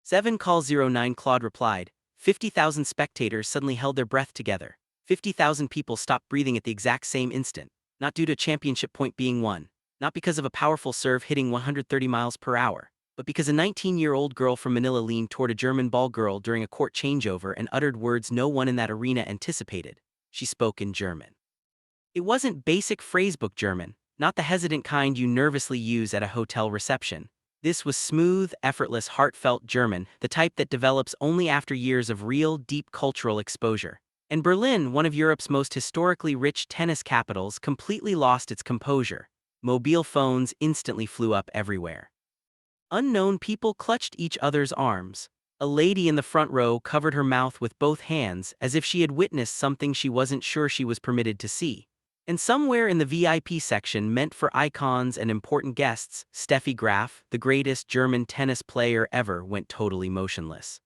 7 call 09 Claude replied. 50,000 spectators suddenly held their breath together. 50,000 people stopped breathing at the exact same instant, not due to a championship point being won, not because of a powerful serve hitting 130 miles per hour, but because a 19-year-old girl from Manila leaned toward a German ball girl during a court changeover and uttered words no one in that arena anticipated. She spoke in German. It wasn't basic phrasebook German, not the hesitant kind you nervously use at a hotel reception. This was smooth, effortless, heartfelt German, the type that develops only after years of real, deep cultural exposure. And Berlin, one of Europe's most historically rich tennis capitals, completely lost its composure. Mobile phones instantly flew up everywhere. Unknown people clutched each other's arms. A lady in the front row covered her mouth with both hands as if she had witnessed something she wasn't sure she was permitted to see. And somewhere in the VIP section meant for icons and important guests, Steffi Graf, the greatest German tennis player ever, went totally motionless.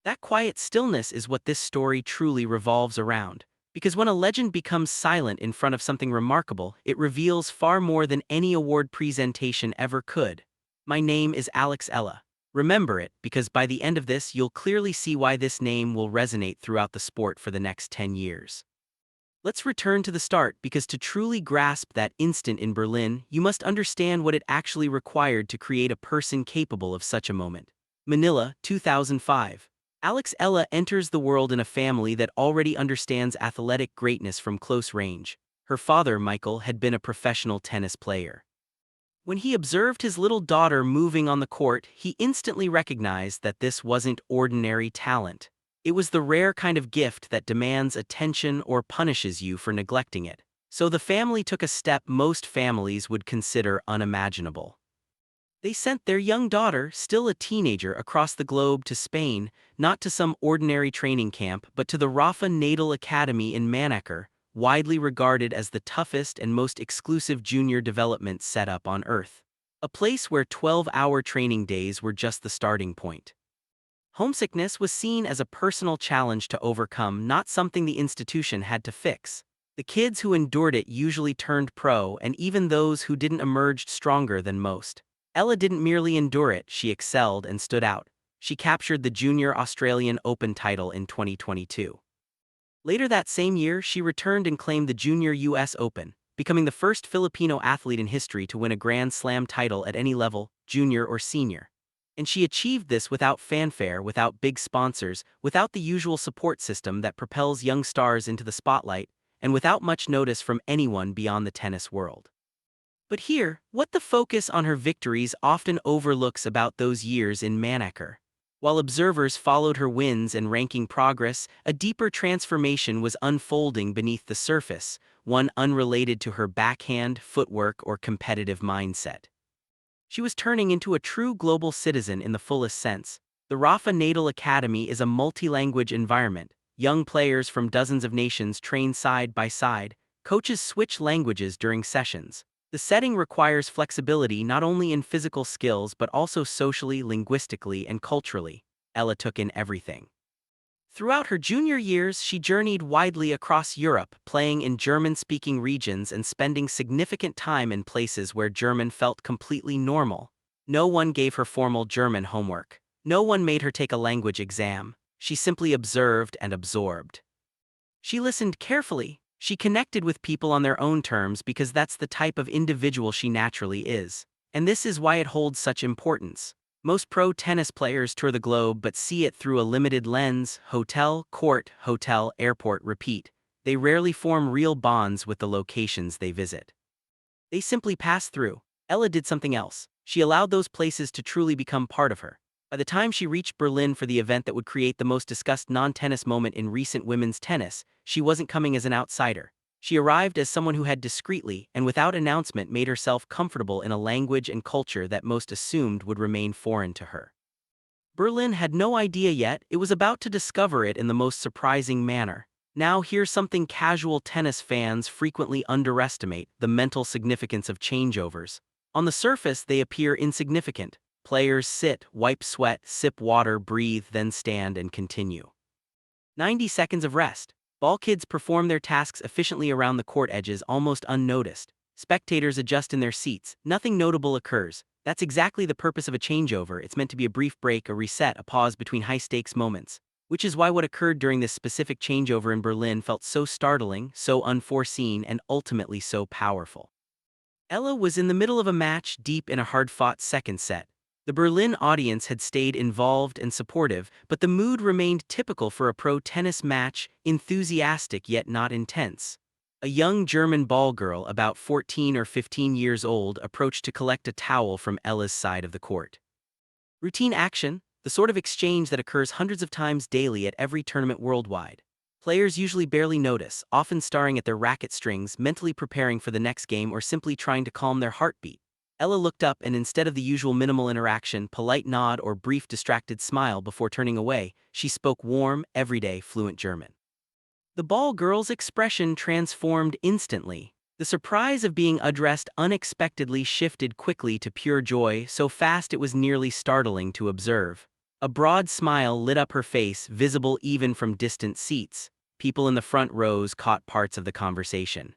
That quiet stillness is what this story truly revolves around. Because when a legend becomes silent in front of something remarkable, it reveals far more than any award presentation ever could. My name is Alex Eala. Remember it, because by the end of this you'll clearly see why this name will resonate throughout the sport for the next 10 years. Let's return to the start, because to truly grasp that instant in Berlin, you must understand what it actually required to create a person capable of such a moment. Manila, 2005. Alex Eala enters the world in a family that already understands athletic greatness from close range. Her father, Michael, had been a professional tennis player. When he observed his little daughter moving on the court, he instantly recognized that this wasn't ordinary talent. It was the rare kind of gift that demands attention or punishes you for neglecting it. So the family took a step most families would consider unimaginable. They sent their young daughter, still a teenager, across the globe to Spain, not to some ordinary training camp, but to the Rafa Natal Academy in Manaker, widely regarded as the toughest and most exclusive junior development setup on Earth. A place where 12-hour training days were just the starting point. Homesickness was seen as a personal challenge to overcome, not something the institution had to fix. The kids who endured it usually turned pro, and even those who didn't emerged stronger than most. Ella didn't merely endure it, she excelled and stood out. She captured the Junior Australian Open title in 2022. Later that same year, she returned and claimed the Junior US Open, becoming the first Filipino athlete in history to win a Grand Slam title at any level, junior or senior. And she achieved this without fanfare, without big sponsors, without the usual support system that propels young stars into the spotlight, and without much notice from anyone beyond the tennis world. But here, what the focus on her victories often overlooks about those years in Manaker. While observers followed her wins and ranking progress, a deeper transformation was unfolding beneath the surface, one unrelated to her backhand, footwork, or competitive mindset. She was turning into a true global citizen in the fullest sense. The Rafa Natal Academy is a multi-language environment. Young players from dozens of nations train side by side. Coaches switch languages during sessions. The setting requires flexibility not only in physical skills but also socially, linguistically, and culturally. Ella took in everything. Throughout her junior years, she journeyed widely across Europe, playing in German-speaking regions and spending significant time in places where German felt completely normal. No one gave her formal German homework. No one made her take a language exam. She simply observed and absorbed. She listened carefully. She connected with people on their own terms because that's the type of individual she naturally is. And this is why it holds such importance. Most pro tennis players tour the globe but see it through a limited lens: hotel, court, hotel, airport, repeat. They rarely form real bonds with the locations they visit. They simply pass through. Ella did something else. She allowed those places to truly become part of her. By the time she reached Berlin for the event that would create the most discussed non-tennis moment in recent women's tennis, she wasn't coming as an outsider. She arrived as someone who had discreetly, and without announcement, made herself comfortable in a language and culture that most assumed would remain foreign to her. Berlin had no idea yet; it was about to discover it in the most surprising manner. Now here's something casual tennis fans frequently underestimate: the mental significance of changeovers. On the surface, they appear insignificant. Players sit, wipe sweat, sip water, breathe, then stand and continue. 90 seconds of rest. Ball kids perform their tasks efficiently around the court edges, almost unnoticed. Spectators adjust in their seats. Nothing notable occurs. That's exactly the purpose of a changeover. It's meant to be a brief break, a reset, a pause between high-stakes moments. Which is why what occurred during this specific changeover in Berlin felt so startling, so unforeseen, and ultimately so powerful. Ella was in the middle of a match deep in a hard-fought second set. The Berlin audience had stayed involved and supportive, but the mood remained typical for a pro tennis match, enthusiastic yet not intense. A young German ball girl, about 14 or 15 years old, approached to collect a towel from Ella's side of the court. Routine action, the sort of exchange that occurs hundreds of times daily at every tournament worldwide. Players usually barely notice, often staring at their racket strings, mentally preparing for the next game or simply trying to calm their heartbeat. Ella looked up and instead of the usual minimal interaction, polite nod or brief distracted smile before turning away, she spoke warm, everyday, fluent German. The ball girl's expression transformed instantly. The surprise of being addressed unexpectedly shifted quickly to pure joy, so fast it was nearly startling to observe. A broad smile lit up her face, visible even from distant seats. People in the front rows caught parts of the conversation.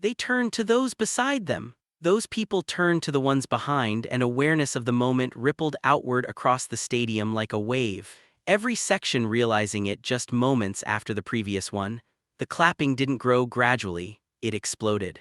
They turned to those beside them. Those people turned to the ones behind, and awareness of the moment rippled outward across the stadium like a wave. Every section realizing it just moments after the previous one. The clapping didn't grow gradually, it exploded.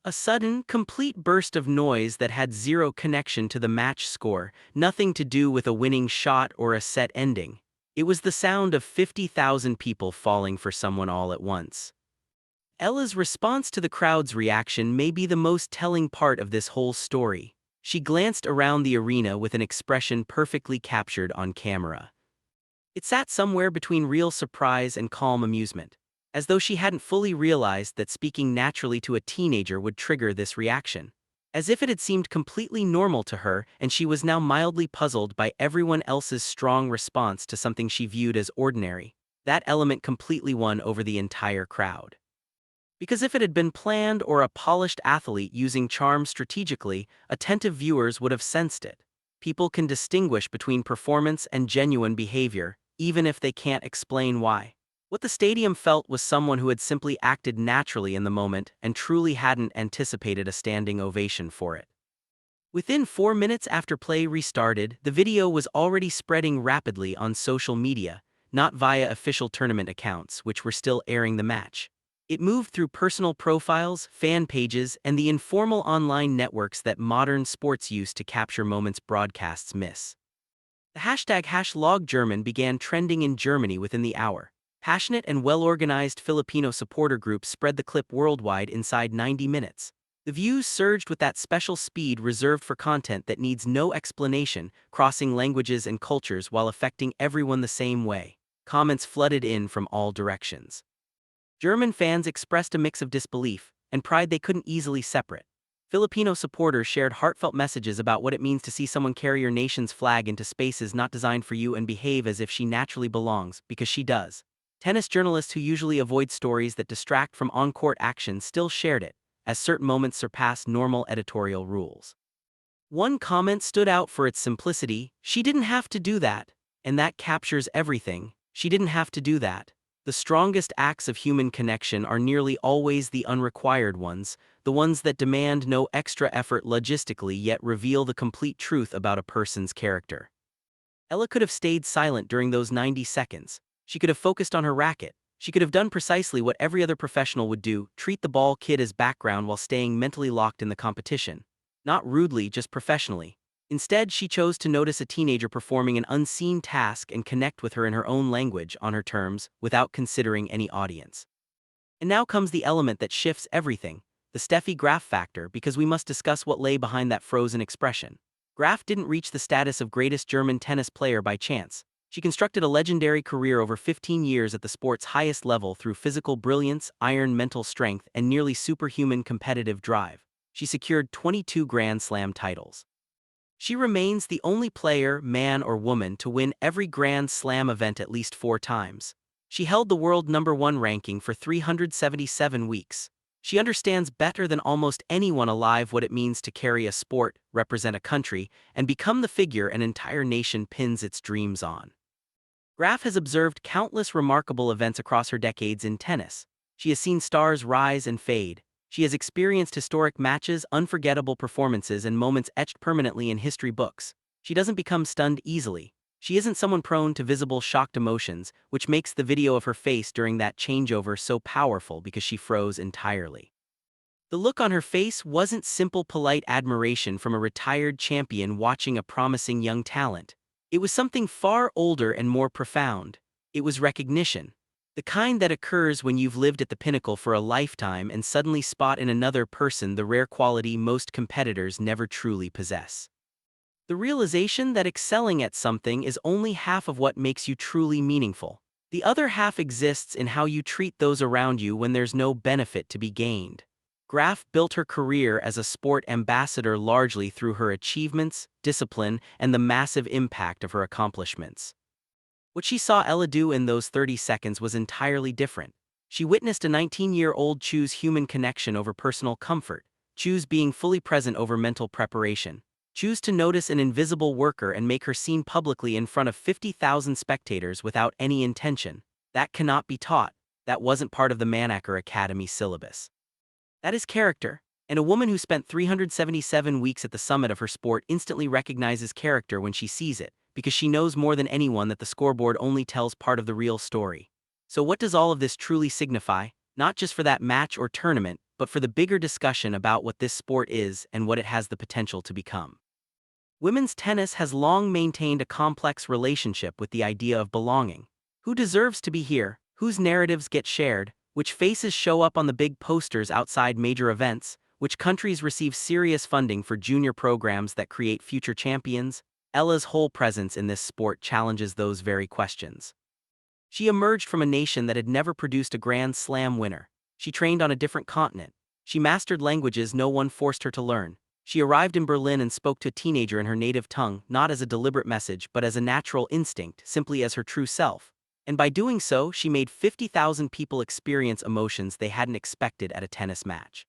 A sudden, complete burst of noise that had zero connection to the match score, nothing to do with a winning shot or a set ending. It was the sound of 50,000 people falling for someone all at once. Ella's response to the crowd's reaction may be the most telling part of this whole story. She glanced around the arena with an expression perfectly captured on camera. It sat somewhere between real surprise and calm amusement, as though she hadn't fully realized that speaking naturally to a teenager would trigger this reaction. As if it had seemed completely normal to her, and she was now mildly puzzled by everyone else's strong response to something she viewed as ordinary. That element completely won over the entire crowd. Because if it had been planned or a polished athlete using charm strategically, attentive viewers would have sensed it. People can distinguish between performance and genuine behavior, even if they can't explain why. What the stadium felt was someone who had simply acted naturally in the moment and truly hadn't anticipated a standing ovation for it. Within 4 minutes after play restarted, the video was already spreading rapidly on social media, not via official tournament accounts, which were still airing the match. It moved through personal profiles, fan pages, and the informal online networks that modern sports use to capture moments broadcasts miss. The hashtag #LogGerman began trending in Germany within the hour. Passionate and well-organized Filipino supporter groups spread the clip worldwide inside 90 minutes. The views surged with that special speed reserved for content that needs no explanation, crossing languages and cultures while affecting everyone the same way. Comments flooded in from all directions. German fans expressed a mix of disbelief and pride they couldn't easily separate. Filipino supporters shared heartfelt messages about what it means to see someone carry your nation's flag into spaces not designed for you and behave as if she naturally belongs, because she does. Tennis journalists who usually avoid stories that distract from on-court action still shared it, as certain moments surpass normal editorial rules. One comment stood out for its simplicity: "She didn't have to do that." And that captures everything. She didn't have to do that. The strongest acts of human connection are nearly always the unrequired ones, the ones that demand no extra effort logistically yet reveal the complete truth about a person's character. Ella could have stayed silent during those 90 seconds. She could have focused on her racket. She could have done precisely what every other professional would do: treat the ball kid as background while staying mentally locked in the competition. Not rudely, just professionally. Instead, she chose to notice a teenager performing an unseen task and connect with her in her own language, on her terms, without considering any audience. And now comes the element that shifts everything, the Steffi Graf factor, because we must discuss what lay behind that frozen expression. Graf didn't reach the status of greatest German tennis player by chance. She constructed a legendary career over 15 years at the sport's highest level through physical brilliance, iron mental strength, and nearly superhuman competitive drive. She secured 22 Grand Slam titles. She remains the only player, man or woman, to win every Grand Slam event at least 4 times. She held the world #1 ranking for 377 weeks. She understands better than almost anyone alive what it means to carry a sport, represent a country, and become the figure an entire nation pins its dreams on. Graf has observed countless remarkable events across her decades in tennis. She has seen stars rise and fade. She has experienced historic matches, unforgettable performances, and moments etched permanently in history books. She doesn't become stunned easily. She isn't someone prone to visible shocked emotions, which makes the video of her face during that changeover so powerful because she froze entirely. The look on her face wasn't simple polite admiration from a retired champion watching a promising young talent. It was something far older and more profound. It was recognition. The kind that occurs when you've lived at the pinnacle for a lifetime and suddenly spot in another person the rare quality most competitors never truly possess. The realization that excelling at something is only half of what makes you truly meaningful. The other half exists in how you treat those around you when there's no benefit to be gained. Graf built her career as a sport ambassador largely through her achievements, discipline, and the massive impact of her accomplishments. What she saw Ella do in those 30 seconds was entirely different. She witnessed a 19-year-old choose human connection over personal comfort, choose being fully present over mental preparation, choose to notice an invisible worker and make her seen publicly in front of 50,000 spectators without any intention. That cannot be taught. That wasn't part of the Manacker Academy syllabus. That is character, and a woman who spent 377 weeks at the summit of her sport instantly recognizes character when she sees it, because she knows more than anyone that the scoreboard only tells part of the real story. So what does all of this truly signify, not just for that match or tournament, but for the bigger discussion about what this sport is and what it has the potential to become? Women's tennis has long maintained a complex relationship with the idea of belonging. Who deserves to be here? Whose narratives get shared? Which faces show up on the big posters outside major events? Which countries receive serious funding for junior programs that create future champions? Ella's whole presence in this sport challenges those very questions. She emerged from a nation that had never produced a Grand Slam winner. She trained on a different continent. She mastered languages no one forced her to learn. She arrived in Berlin and spoke to a teenager in her native tongue, not as a deliberate message but as a natural instinct, simply as her true self. And by doing so, she made 50,000 people experience emotions they hadn't expected at a tennis match.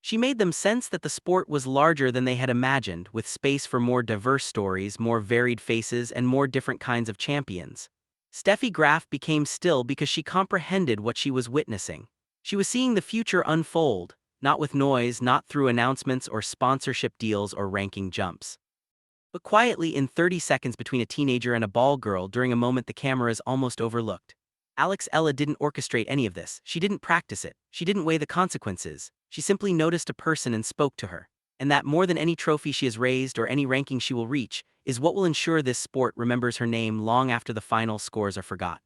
She made them sense that the sport was larger than they had imagined, with space for more diverse stories, more varied faces, and more different kinds of champions. Steffi Graf became still because she comprehended what she was witnessing. She was seeing the future unfold, not with noise, not through announcements or sponsorship deals or ranking jumps, but quietly in 30 seconds between a teenager and a ball girl during a moment the cameras almost overlooked. Alex Eala didn't orchestrate any of this. She didn't practice it. She didn't weigh the consequences. She simply noticed a person and spoke to her. And that, more than any trophy she has raised or any ranking she will reach, is what will ensure this sport remembers her name long after the final scores are forgotten.